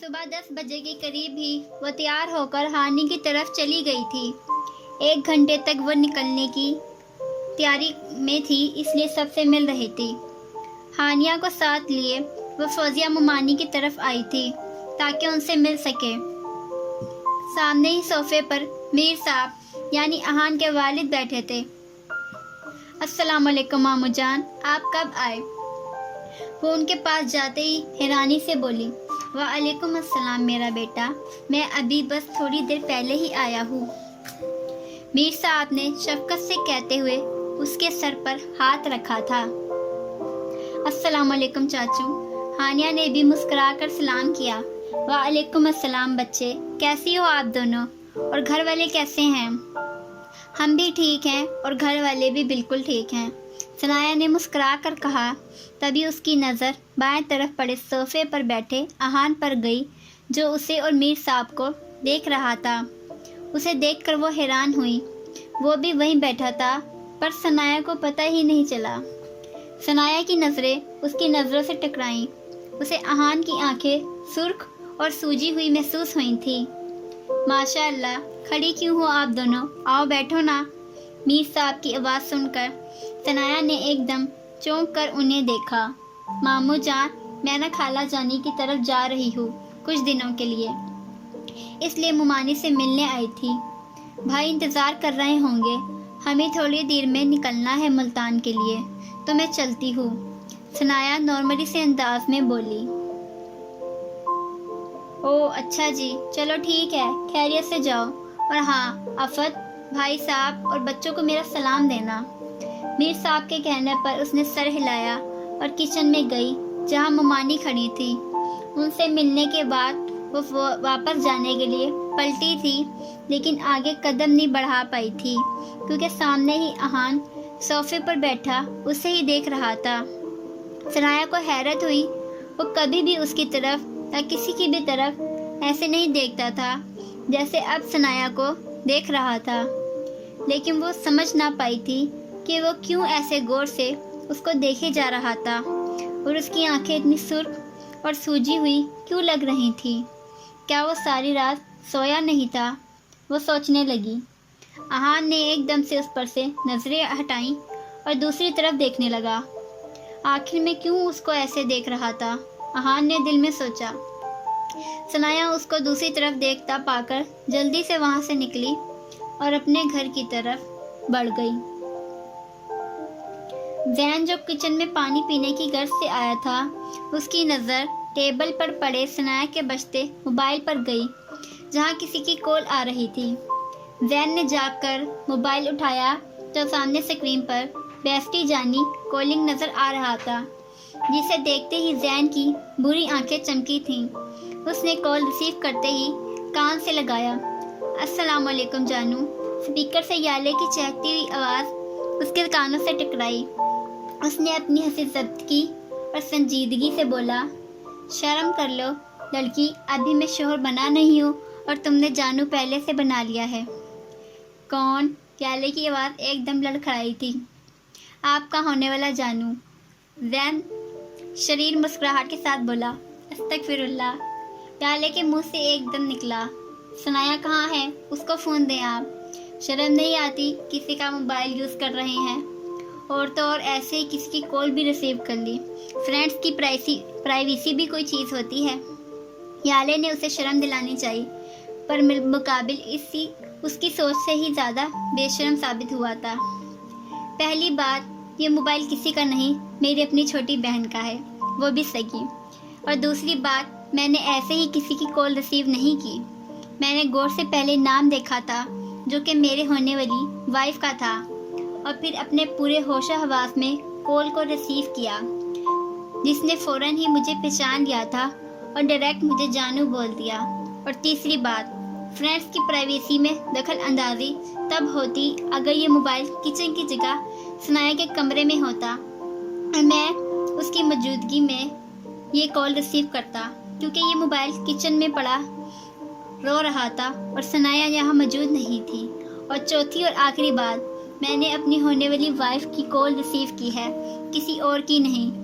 صبح 10 بجے کے قریب ہی وہ تیار ہو کر ہانی کی طرف چلی گئی تھی۔ 1 گھنٹے تک وہ نکلنے کی تیاری میں تھی، اس لیے سب سے مل رہی تھی۔ ہانیہ کو ساتھ لیے وہ فوزیہ ممانی کی طرف آئی تھی تاکہ ان سے مل سکے۔ سامنے ہی صوفے پر میر صاحب یعنی احان کے والد بیٹھے تھے۔ السلام علیکم مامو جان، آپ کب آئے؟ وہ ان کے پاس جاتے ہی حیرانی سے بولی۔ وعلیکم السلام میرا بیٹا، میں ابھی بس تھوڑی دیر پہلے ہی آیا ہوں، میر صاحب نے شفقت سے کہتے ہوئے اس کے سر پر ہاتھ رکھا تھا۔ السلام علیکم چاچو، ہانیہ نے بھی مسکرا کر سلام کیا۔ وعلیکم السلام بچے، کیسی ہو آپ دونوں، اور گھر والے کیسے ہیں؟ ہم بھی ٹھیک ہیں اور گھر والے بھی بالکل ٹھیک ہیں، ثنایا نے مسکرا کر کہا۔ تبھی اس کی نظر بائیں طرف پڑے صوفے پر بیٹھے احان پر گئی جو اسے اور میر صاحب کو دیکھ رہا تھا۔ اسے دیکھ کر وہ حیران ہوئی۔ وہ بھی وہیں بیٹھا تھا پر ثنایا کو پتہ ہی نہیں چلا۔ ثنایا کی نظریں اس کی نظروں سے ٹکرائیں۔ اسے احان کی آنکھیں سرخ اور سوجی ہوئی محسوس ہوئی تھیں۔ ماشاء اللہ، کھڑی کیوں ہو آپ دونوں، آؤ بیٹھو نا۔ میر صاحب کی آواز سن کر ثنایا نے ایک دم چونک کر انہیں دیکھا۔ مامو جان، میں نہ خالہ جانی کی طرف جا رہی ہوں کچھ دنوں کے لیے، اس لیے ممانی سے ملنے آئی تھی۔ بھائی انتظار کر رہے ہوں گے، ہمیں تھوڑی دیر میں نکلنا ہے ملتان کے لیے، تو میں چلتی ہوں، ثنایا نارملی سے انداز میں بولی۔ او اچھا جی، چلو ٹھیک ہے، خیریت سے جاؤ، اور ہاں آفت، بھائی صاحب اور بچوں کو میرا سلام دینا۔ میر صاحب کے کہنے پر اس نے سر ہلایا اور کچن میں گئی جہاں ممانی کھڑی تھی۔ ان سے ملنے کے بعد وہ واپس جانے کے لیے پلٹی تھی لیکن آگے قدم نہیں بڑھا پائی تھی کیونکہ سامنے ہی احان صوفے پر بیٹھا اسے ہی دیکھ رہا تھا۔ ثنایا کو حیرت ہوئی، وہ کبھی بھی اس کی طرف یا کسی کی بھی طرف ایسے نہیں دیکھتا تھا جیسے اب ثنایا کو دیکھ رہا تھا، لیکن وہ سمجھ نہ پائی تھی کہ وہ کیوں ایسے غور سے اس کو دیکھے جا رہا تھا اور اس کی آنکھیں اتنی سرخ اور سوجی ہوئی کیوں لگ رہی تھی۔ کیا وہ ساری رات سویا نہیں تھا؟ وہ سوچنے لگی۔ احان نے ایک دم سے اس پر سے نظریں ہٹائیں اور دوسری طرف دیکھنے لگا۔ آخر میں کیوں اس کو ایسے دیکھ رہا تھا؟ احان نے دل میں سوچا۔ ثنایا اس کو دوسری طرف دیکھتا پا کر جلدی سے وہاں سے نکلی اور اپنے گھر کی طرف بڑھ گئی۔ زین جو کچن میں پانی پینے کی غرض سے آیا تھا، اس کی نظر ٹیبل پر پڑے ثنایا کے بجتے موبائل پر گئی جہاں کسی کی کال آ رہی تھی۔ زین نے جا کر موبائل اٹھایا تو سامنے اسکرین پر بیسٹی جانی کالنگ نظر آ رہا تھا، جسے دیکھتے ہی زین کی بری آنکھیں چمکی تھیں۔ اس نے کال ریسیو کرتے ہی کان سے لگایا۔ السلام علیکم جانو، اسپیکر سے یالے کی چہکتی ہوئی آواز اس کے کانوں سے ٹکرائی۔ اس نے اپنی ہنسی ضبط کی اور سنجیدگی سے بولا، شرم کر لو لڑکی، ابھی میں شوہر بنا نہیں ہوں اور تم نے جانو پہلے سے بنا لیا ہے۔ کون؟ یالے کی آواز ایک دم لڑکھڑائی تھی۔ آپ کا ہونے والا جانو، زین شریر مسکراہٹ کے ساتھ بولا۔ استغفر اللہ، یالے کے منہ سے ایک دم نکلا۔ ثنایا کہاں ہے؟ اس کو فون دیں آپ، شرم نہیں آتی؟ کسی کا موبائل یوز کر رہے ہیں، اور تو اور ایسے ہی کسی کی کال بھی ریسیو کر لی۔ فرینڈس کی پرائیویسی بھی کوئی چیز ہوتی ہے۔ یالے نے اسے شرم دلانی چاہی پر مقابل اس کی سوچ سے ہی زیادہ بے شرم ثابت ہوا تھا۔ پہلی بات، یہ موبائل کسی کا نہیں، میری اپنی چھوٹی بہن کا ہے، وہ بھی سگی۔ اور دوسری بات، میں نے ایسے ہی کسی کی کال ریسیو نہیں کی، میں نے غور سے پہلے نام دیکھا تھا جو کہ میرے ہونے والی وائف کا تھا، اور پھر اپنے پورے ہوش و حواس میں کال کو ریسیو کیا، جس نے فوراً ہی مجھے پہچان لیا تھا اور ڈائریکٹ مجھے جانو بول دیا۔ اور تیسری بات، فرینڈس کی پرائیویسی میں دخل اندازی تب ہوتی اگر یہ موبائل کچن کی جگہ ثنایا کے کمرے میں ہوتا اور میں اس کی موجودگی میں یہ کال ریسیو کرتا، کیونکہ یہ موبائل کچن میں پڑا رو رہا تھا اور ثنایا یہاں موجود نہیں تھی۔ اور چوتھی اور آخری بات، میں نے اپنی ہونے والی وائف کی کال ریسیو کی ہے، کسی اور کی نہیں۔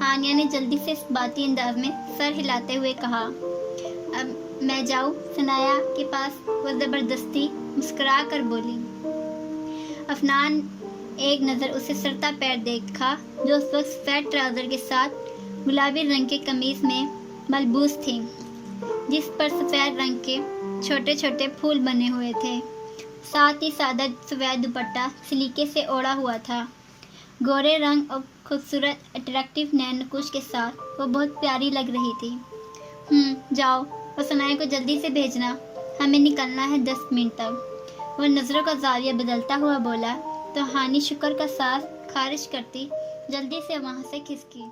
ہانیہ نے جلدی سے اس باتی انداز میں سر ہلاتے ہوئے کہا۔ اب میں جاؤں ثنایا کے پاس؟ وہ زبردستی مسکرا کر بولی۔ افنان ایک نظر اسے سرتا پیر دیکھا جو اس وقت سفید ٹراؤزر کے ساتھ گلابی رنگ کے قمیص میں ملبوس تھی، جس پر سفید رنگ کے چھوٹے چھوٹے پھول بنے ہوئے تھے۔ ساتھ ہی سادہ سفید دوپٹہ سلیقے سے اوڑھا ہوا تھا۔ گورے رنگ اور خوبصورت اٹریکٹیو نین نقوش کے ساتھ وہ بہت پیاری لگ رہی تھی۔ جاؤ اور ثنایا کو جلدی سے بھیجنا، ہمیں نکلنا ہے 10 منٹ تک۔ وہ نظروں کا زاویہ بدلتا ہوا بولا تو ہانی شکر کا سانس خارج کرتی جلدی سے وہاں سے کھسکی۔